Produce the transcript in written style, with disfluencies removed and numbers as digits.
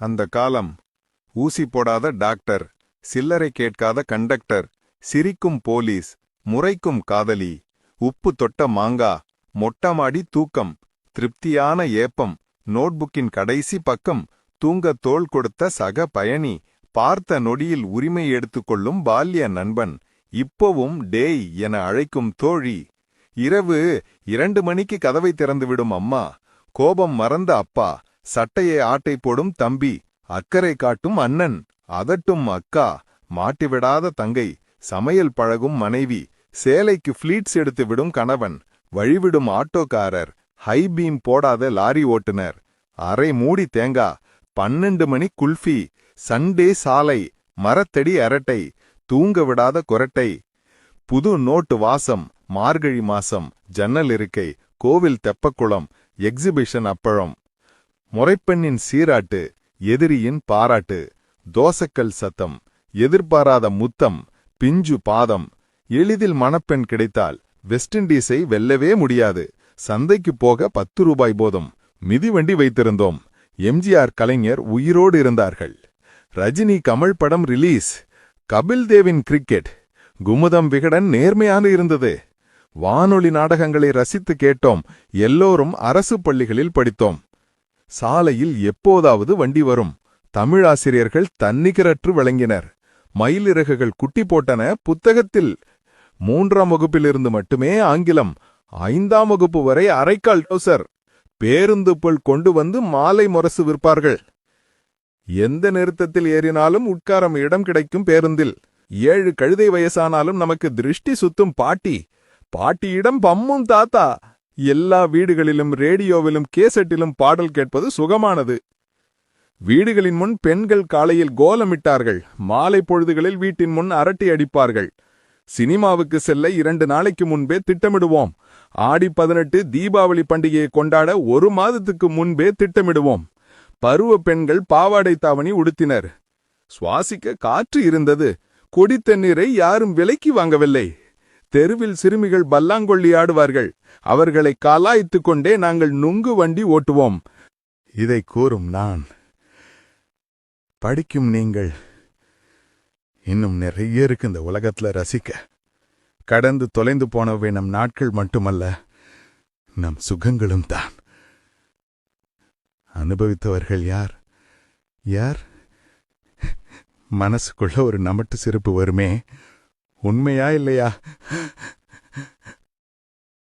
அந்த காலம். ஊசி போடாத டாக்டர், சில்லறை கேட்காத கண்டக்டர், சிரிக்கும் போலீஸ், முறைக்கும் காதலி, உப்பு தொட்ட மாங்கா, மொட்டமாடி தூக்கம், திருப்தியான ஏப்பம், நோட்புக்கின் கடைசி பக்கம், தூங்க தோள் கொடுத்த சக பயணி, பார்த்த நொடியில் உரிமை எடுத்துக்கொள்ளும் பால்ய நண்பன், இப்போவும் டேய் என அழைக்கும் தோழி. இரவு 2 மணிக்கு கதவை திறந்துவிடும் அம்மா, கோபம் மறந்த அப்பா, சட்டையை ஆட்டை போடும் தம்பி, அக்கறை காட்டும் அண்ணன், அதட்டும் அக்கா, மாட்டிவிடாத தங்கை, சமையல் பழகும் மனைவி, சேலைக்கு ஃப்ளீட்ஸ் எடுத்து விடும் கணவன், வழிவிடும் ஆட்டோக்காரர், ஹை பீம் போடாத லாரி ஓட்டுனர், அரை மூடி தேங்கா, 12 மணி குல்ஃபி, சண்டே சாலை, மரத்தடி அரட்டை, தூங்க விடாத கொரட்டை, புது நோட்டு வாசம், மார்கழி மாசம், ஜன்னல் இருக்கை, கோவில் தெப்பக்குளம், எக்ஸிபிஷன் அப்பழம், முறைப்பெண்ணின் சீராட்டு, எதிரியின் பாராட்டு, தோசக்கல் சத்தம், எதிர்பாராத முத்தம், பிஞ்சு பாதம், எளிதில் மணப்பெண் கிடைத்தால் வெஸ்ட் இண்டீஸை வெல்லவே முடியாது, சந்தைக்கு போக 10 ரூபாய் போதும், மிதிவண்டி வைத்திருந்தோம், எம்ஜிஆர் கலைஞர் உயிரோடு இருந்தார்கள், ரஜினி கமல் படம் ரிலீஸ், கபில் தேவின் கிரிக்கெட், குமுதம் விகடன் நேர்மையான இருந்தது, வானொலி நாடகங்களை ரசித்து கேட்டோம், எல்லோரும் அரசு பள்ளிகளில் படித்தோம், சாலையில் எப்போதாவது வண்டி வரும், தமிழாசிரியர்கள் தன்னிகரற்று விளங்கினர், மயிலிறகுகள் குட்டி போட்டன புத்தகத்தில், 3ஆம் வகுப்பிலிருந்து மட்டுமே ஆங்கிலம், 5ஆம் வகுப்பு வரை அரைக்கால் டவுசர், பேருந்து புல் கொண்டு வந்து மாலை முரசு விற்பார்கள், எந்த நிறுத்தத்தில் ஏறினாலும் உட்காரம் இடம் கிடைக்கும் பேருந்தில், 7 கழுதை வயசானாலும் நமக்கு திருஷ்டி சுத்தும் பாட்டி, பாட்டியிடம் பம்மும் தாத்தா, எல்லா வீடுகளிலும் ரேடியோவிலும் கேசட்டிலும் பாடல் கேட்பது சுகமானது. வீடுகளின் முன் பெண்கள் காலையில் கோலமிட்டார்கள், மாலை பொழுதுகளில் வீட்டின் முன் அரட்டை அடிப்பார்கள், சினிமாவுக்கு செல்ல 2 நாளைக்கு முன்பே திட்டமிடுவோம், ஆடி 18 தீபாவளி பண்டிகையை கொண்டாட 1 மாதத்துக்கு முன்பே திட்டமிடுவோம், பருவ பெண்கள் பாவாடை தாவணி உடுத்தினர், சுவாசிக்க காற்று இருந்தது, கொடி தண்ணீரை யாரும் விலைக்கு வாங்கவில்லை, தெருவில் சிறுமிகள் பல்லாங்கொள்ளி ஆடுவார்கள், அவர்களை கலாய்த்து கொண்டே நாங்கள் நுங்கு வண்டி ஓட்டுவோம். இதை கூறும் நான், படிக்கும் நீங்கள், இன்னும் நிறைய இருக்கு இந்த உலகத்துல ரசிக்க. கடந்து தொலைந்து போனவை நம் நாட்கள் மட்டுமல்ல, நம் சுகங்களும் தான். அனுபவித்தவர்கள் யார் யார்? மனசுக்குள்ள ஒரு நமட்டு சிரிப்பு வருமே, உண்மையா இல்லையா?